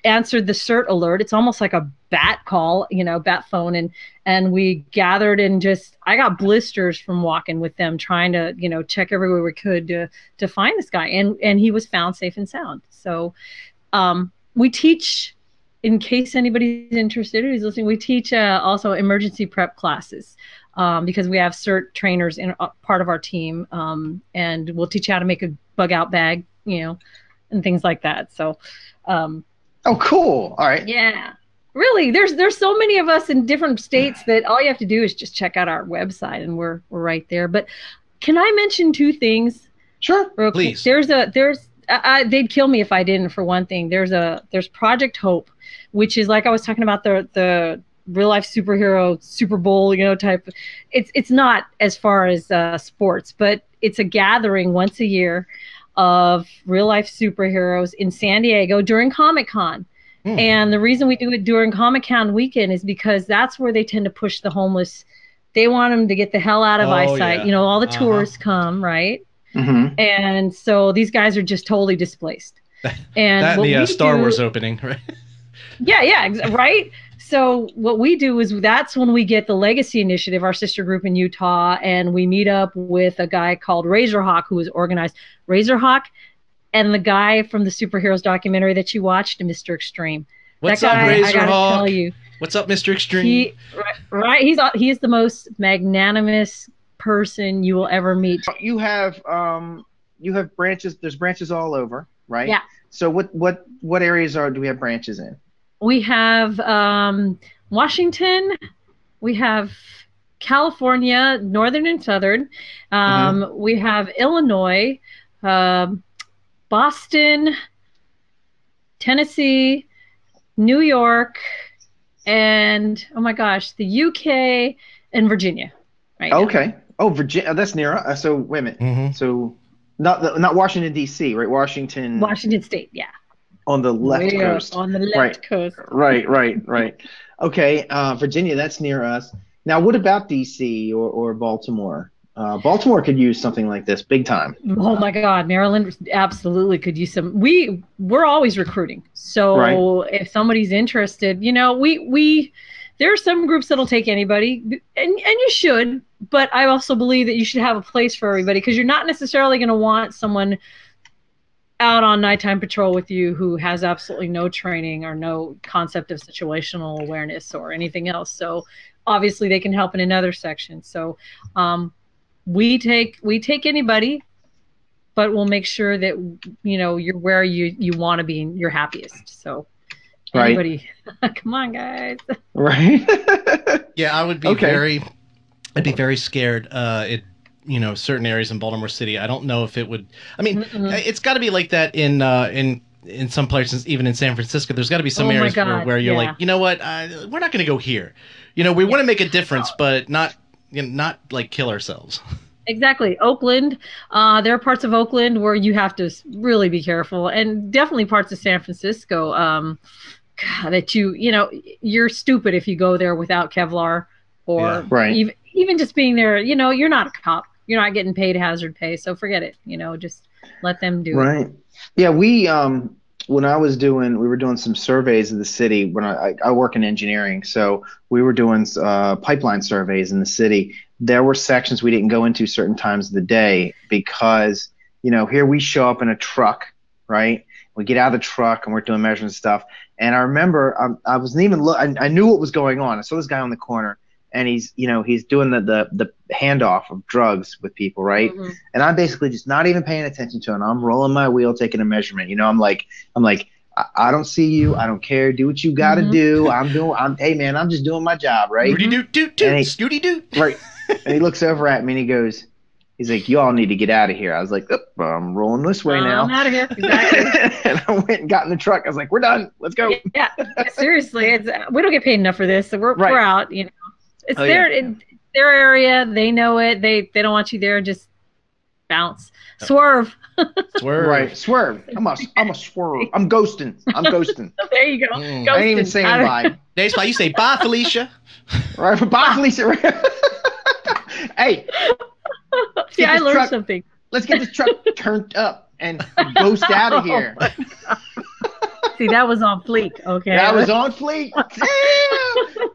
answered the CERT alert. It's almost like a bat call, you know, bat phone. And we gathered and I got blisters from walking with them, trying to, you know, check everywhere we could to find this guy. And he was found safe and sound. So we teach, in case anybody's interested or is listening, we teach also emergency prep classes. Because we have CERT trainers in part of our team, and we'll teach you how to make a bug out bag, you know, and things like that. So, oh, cool! All right. Yeah, really. There's so many of us in different states that all you have to do is just check out our website, and we're right there. But can I mention two things? Sure, please. They'd kill me if I didn't. For one thing, there's Project Hope, which is like I was talking about the real life superhero Super Bowl, you know, type. It's not as far as sports, but it's a gathering once a year of real life superheroes in San Diego during Comic-Con. And the reason we do it during Comic-Con weekend is because that's where they tend to push the homeless. They want them to get the hell out of eyesight. Yeah. You know, all the tourists come, right? And so these guys are just totally displaced. And that the Star Wars opening, right? Yeah, right? So what we do is that's when we get the Legacy Initiative, our sister group in Utah, and we meet up with a guy called Razorhawk, who is organized. Razorhawk and the guy from the Superheroes documentary that you watched, Mr. Extreme. What's up, Razorhawk? I gotta tell you. What's up, Mr. Extreme? He is the most magnanimous person you will ever meet. You have branches. There's branches all over, right? Yeah. So what areas do we have branches in? We have Washington. We have California, northern and southern. We have Illinois, Boston, Tennessee, New York, and oh my gosh, the UK and Virginia. Right. Okay. Now. Oh, Virginia. That's near us. So wait a minute. So not Washington D.C. right? Washington State. Yeah. On the left coast. On the left coast. Right. Okay. Virginia. That's near us. Now, what about D.C. or Baltimore? Baltimore could use something like this big time. Oh my God, Maryland absolutely could use some. We're always recruiting, so if somebody's interested, we there are some groups that'll take anybody, and you should. But I also believe that you should have a place for everybody, because you're not necessarily going to want someone out on nighttime patrol with you who has absolutely no training or no concept of situational awareness or anything else. So obviously they can help in another section. So we take anybody, but we'll make sure that you're where you want to be and you're happiest. So anybody, come on, guys. Right. Yeah, I would be I'd be very scared. Certain areas in Baltimore City. I don't know if it would. I mean, it's got to be like that in some places, even in San Francisco. There's got to be some areas where you're like, you know what, we're not going to go here. We want to make a difference, but not like kill ourselves. Exactly. Oakland. There are parts of Oakland where you have to really be careful, and definitely parts of San Francisco that you're stupid if you go there without Kevlar or even just being there. You're not a cop. You're not getting paid hazard pay, so forget it. Just let them do it. Right. Yeah, we when we were doing some surveys of the city. When I work in engineering, so we were doing pipeline surveys in the city. There were sections we didn't go into certain times of the day because here we show up in a truck, right? We get out of the truck and we're doing measurement stuff. And I remember I wasn't even I knew what was going on. I saw this guy on the corner. And he's doing the handoff of drugs with people, right? And I'm basically just not even paying attention to him. I'm rolling my wheel, taking a measurement. I'm like, I don't see you. I don't care. Do what you got to do. Hey man, I'm just doing my job, right? Scooty doo. Right. And he looks over at me and he's like, you all need to get out of here. I was like, I'm rolling this way now. I'm out of here. Exactly. And I went and got in the truck. I was like, we're done. Let's go. Yeah. Seriously, we don't get paid enough for this, so we're out. It's their area. They know it. They don't want you there. Just bounce. Swerve. Swerve. Right. Swerve. I'm a swerve. I'm ghosting. There you go. I ain't even saying bye. That's why you say bye, Felicia. Right. Bye, Felicia. Hey. See, I learned something. Let's get this truck turned up and ghost out of here. See, that was on fleek. Okay. That was on fleek.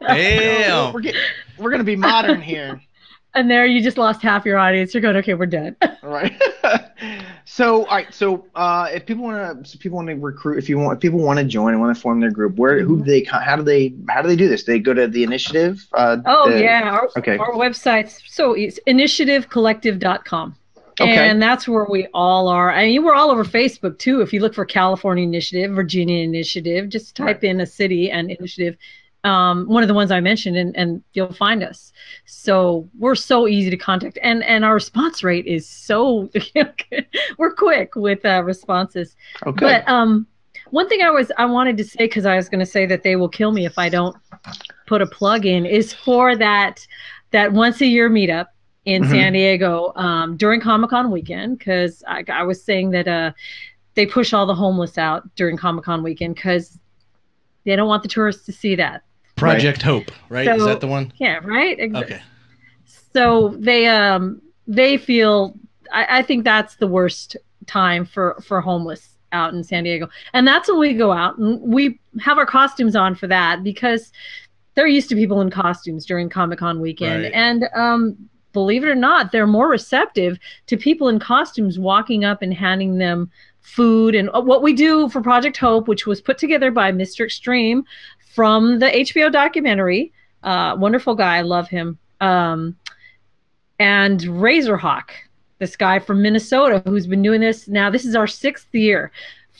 Damn. We're gonna be modern here. And there, you just lost half your audience. You're going, okay, we're done. Right. So, all right. So, if people want to recruit, if people want to join and want to form their group, how do they do this? They go to the initiative. Our website's it's initiativecollective.com. Okay. And that's where we all are. I mean, we're all over Facebook too. If you look for California Initiative, Virginia Initiative, just type in a city and initiative. One of the ones I mentioned, and you'll find us. So we're so easy to contact, and our response rate is so we're quick with responses. Okay. But one thing I wanted to say, because I was going to say that they will kill me if I don't put a plug in, is for that once a year meetup in San Diego during Comic-Con weekend, because I was saying that they push all the homeless out during Comic-Con weekend because they don't want the tourists to see that. Project Hope, right? So, is that the one? Yeah, right? Okay. So they feel, I think that's the worst time for homeless out in San Diego. And that's when we go out and we have our costumes on for that, because they're used to people in costumes during Comic-Con weekend. Right. And believe it or not, they're more receptive to people in costumes walking up and handing them food. And what we do for Project Hope, which was put together by Mr. Extreme from the HBO documentary, wonderful guy, I love him, and Razorhawk, this guy from Minnesota who's been doing this now. This is our 6th year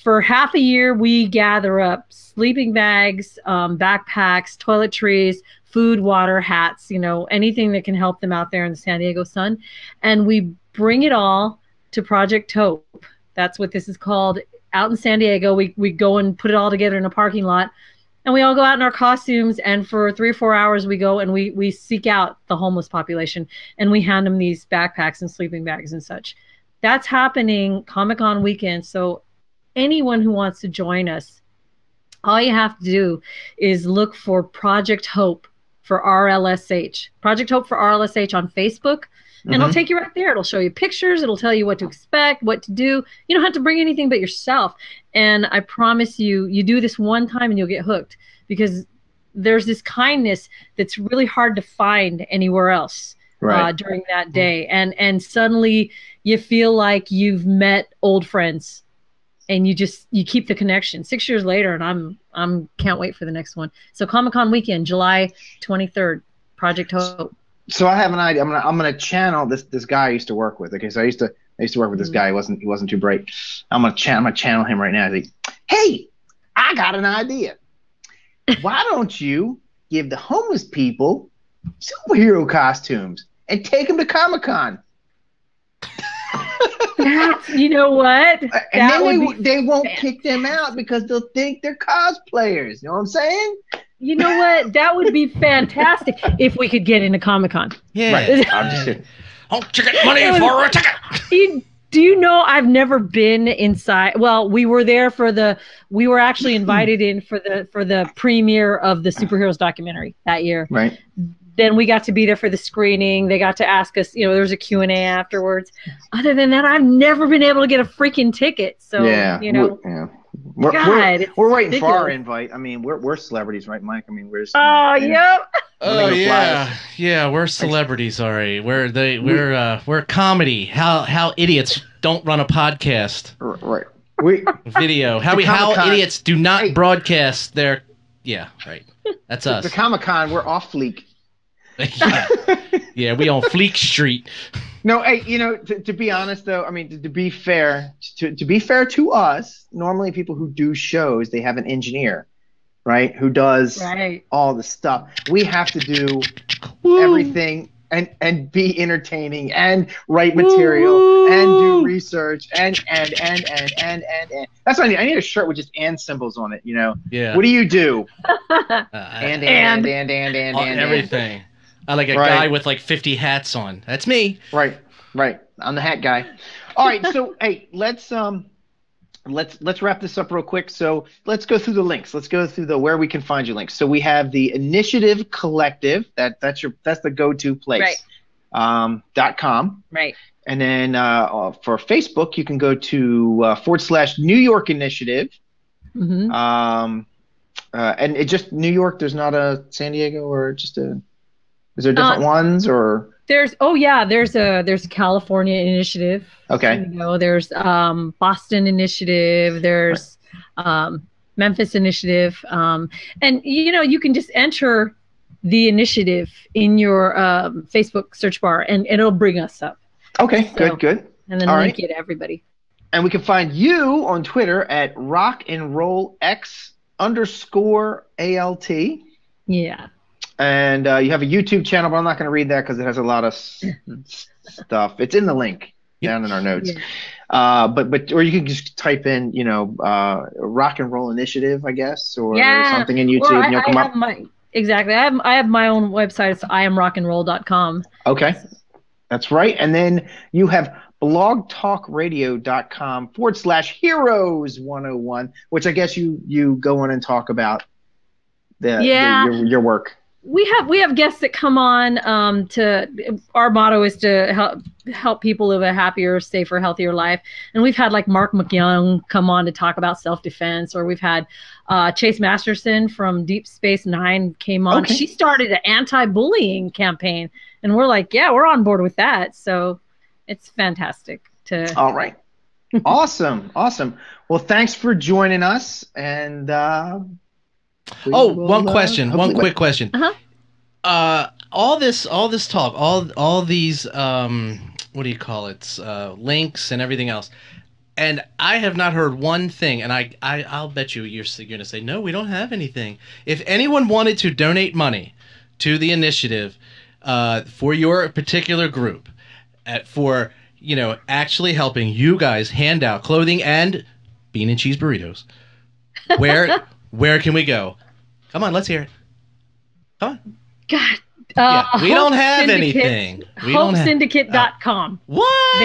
for half a year, we gather up sleeping bags, backpacks, toiletries, food, water, hats, anything that can help them out there in the San Diego sun. And we bring it all to Project Hope. That's what this is called. Out in San Diego, we go and put it all together in a parking lot. And we all go out in our costumes, and for 3 or 4 hours, we go and we seek out the homeless population, and we hand them these backpacks and sleeping bags and such. That's happening Comic-Con weekend. So anyone who wants to join us, all you have to do is look for Project Hope for RLSH. Project Hope for RLSH on Facebook. And it'll take you right there. It'll show you pictures. It'll tell you what to expect, what to do. You don't have to bring anything but yourself. And I promise you, you do this one time and you'll get hooked, because there's this kindness that's really hard to find anywhere else during that day. And suddenly you feel like you've met old friends, and you keep the connection 6 years later. And I'm can't wait for the next one. So Comic-Con weekend, July 23rd, Project Hope. So I have an idea. I'm gonna channel this guy I used to work with. Okay, so I used to work with this guy. He wasn't too bright. I'm gonna channel him right now. I say, hey, I got an idea. Why don't you give the homeless people superhero costumes and take them to Comic-Con? You know what? And then they won't kick them out because they'll think they're cosplayers. You know what I'm saying? You know what? That would be fantastic if we could get into Comic-Con. Yeah. Right. I'm just kidding. Oh, ticket money for a ticket. Do you know I've never been inside? Well, we were there we were actually invited in for the premiere of the superheroes documentary that year. Right. Then we got to be there for the screening. They got to ask us, there was a Q&A afterwards. Other than that, I've never been able to get a freaking ticket. So, we're waiting for our invite. I mean, we're celebrities, right, Mike? I mean, we're just, yep. Oh yeah, we're celebrities. All right, we're comedy. How idiots don't run a podcast? Right. Video. How idiots do not broadcast their. Yeah, right. That's us. The Comic-Con, we're off fleek. Yeah, we on Fleek Street. No, hey, to be honest though, I mean, to be fair, to be fair to us, normally people who do shows, they have an engineer, right, who does all the stuff. We have to do everything and be entertaining and write material and do research and. That's what I need. I need a shirt with just and symbols on it. Yeah. What do you do? And And everything. I like a guy with like 50 hats on. That's me. Right. I'm the hat guy. All right. So hey, let's wrap this up real quick. So let's go through the links. Let's go through the where we can find you links. So we have the Initiative Collective. That's the go-to place. Right. .com. Right. And then for Facebook, you can go to / New York Initiative. Mm-hmm. And it just New York. There's not a San Diego or just a. Is there different ones or? There's a California initiative. Okay. There's Boston initiative. There's Memphis initiative. And you can just enter the initiative in your Facebook search bar and it'll bring us up. Okay. So, good. And then link it to everybody. And we can find you on Twitter at rockandrollx_ALT. Yeah. And you have a YouTube channel, but I'm not going to read that because it has a lot of stuff. It's in the link down in our notes. Yeah. But or you can just type in, Rock and Roll Initiative, I guess, or something in YouTube, and you'll come up. Exactly. I have my own website. It's iamrockandroll.com. Okay, that's right. And then you have blogtalkradio.com /heroes101, which I guess you go in and talk about your work. We have guests that come on our motto is to help people live a happier, safer, healthier life. And we've had like Mark McYoung come on to talk about self-defense, or we've had Chase Masterson from Deep Space Nine came on. Okay. She started an anti-bullying campaign, and we're like, yeah, we're on board with that. So it's fantastic All right. Awesome. Well, thanks for joining us, and one question. One quick question. All this talk, all these what do you call it? Links and everything else. And I have not heard one thing, and I'll bet you're going to say, no, we don't have anything. If anyone wanted to donate money to the initiative for your particular group, for, actually helping you guys hand out clothing and bean and cheese burritos, where can we go? Come on, let's hear it. Come on. God. We don't have anything. HopeSyndicate.com. What?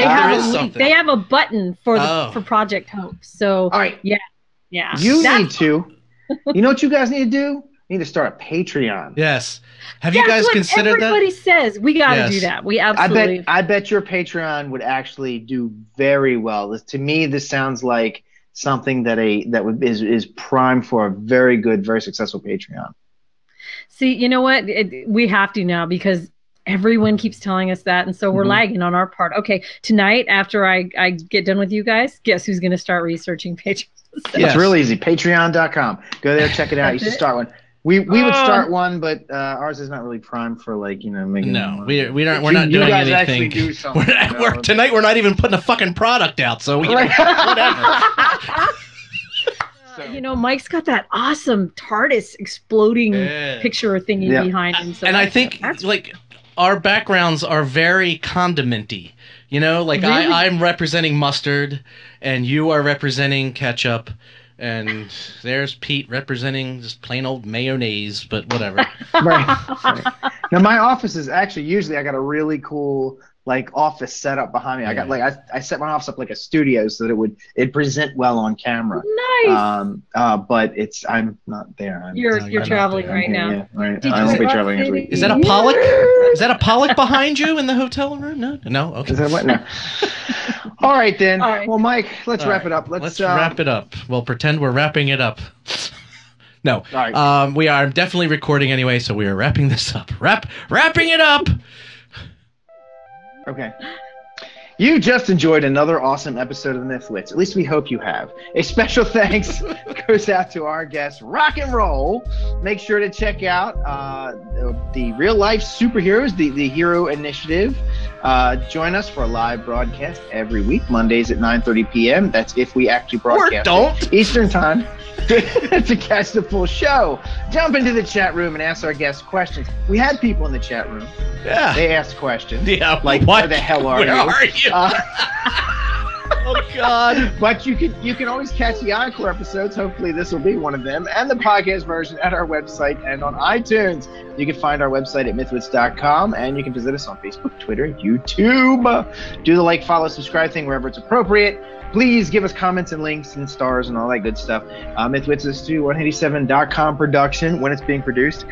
They have a button for Project Hope. So, all right. Yeah. You know what you guys need to do? You need to start a Patreon. Yes. Have you guys considered that? Everybody says we got to do that. We absolutely. I bet your Patreon would actually do very well. To me, this sounds like something that is prime for a very good, very successful Patreon. See, you know what? We have to now because everyone keeps telling us that. And so we're lagging on our part. Okay, tonight after I get done with you guys, guess who's going to start researching Patreon? It's real easy. Patreon.com. Go there, check it out. You should start one. We would start one, but ours is not really primed for making. No, we're not doing guys anything. Actually do something, tonight we're not even putting a fucking product out, so whatever. So. Mike's got that awesome TARDIS exploding picture thingy behind him. So and I think our backgrounds are very condimenty. Really? I'm representing mustard, and you are representing ketchup, and there's Pete representing just plain old mayonnaise, but whatever. Right. Now my office is actually usually I got a really cool office set up behind me. I got I set my office up like a studio so that it'd present well on camera. Nice. But I'm not there. You're traveling right now. Yeah, right. I won't be traveling this week. Is that a Pollock? Is that a Pollock behind you in the hotel room? No. Okay. Is that what? No. All right then. All right. Well, Mike, let's wrap it up. Let's wrap it up. We'll pretend we're wrapping it up. No. All right. We are definitely recording anyway, so we are wrapping this up. Wrapping it up. Okay. You just enjoyed another awesome episode of the MythWits. At least we hope you have. A special thanks goes out to our guest, Rock and Roll. Make sure to check out the real life superheroes, the Hero Initiative. Join us for a live broadcast every week, Mondays at 9:30 p.m. That's if we actually broadcast Eastern Time. To catch the full show. Jump into the chat room and ask our guests questions. We had people in the chat room. Yeah. They asked questions. Yeah. Where the hell are you? Where are you? Oh God. But you can always catch the encore episodes. Hopefully this will be one of them. And the podcast version at our website and on iTunes. You can find our website at MythWits.com, and you can visit us on Facebook, Twitter, YouTube. Do the follow, subscribe thing wherever it's appropriate. Please give us comments and links and stars and all that good stuff. MythWits is a 187.com production when it's being produced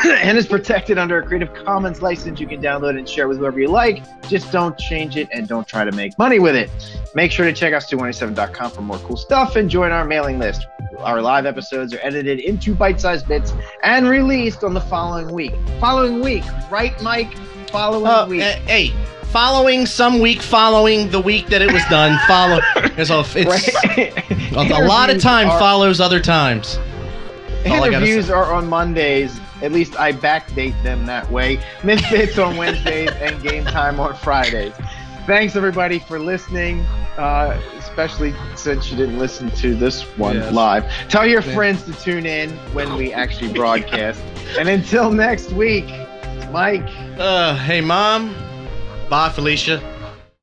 and is protected under a Creative Commons license. You can download and share with whoever you like. Just don't change it and don't try to make money with it. Make sure to check out 187.com for more cool stuff and join our mailing list. Our live episodes are edited into bite-sized bits and released on the following week. Right, Mike? Following week. Hey. Following some week, following the week that it was done. A lot of time follows other times. Interviews are on Mondays. At least I backdate them that way. MythWits on Wednesdays and Game Time on Fridays. Thanks everybody for listening, especially since you didn't listen to this one live. Tell your friends to tune in when we actually broadcast. And until next week, Mike. Hey, Mom. Bye, Felicia.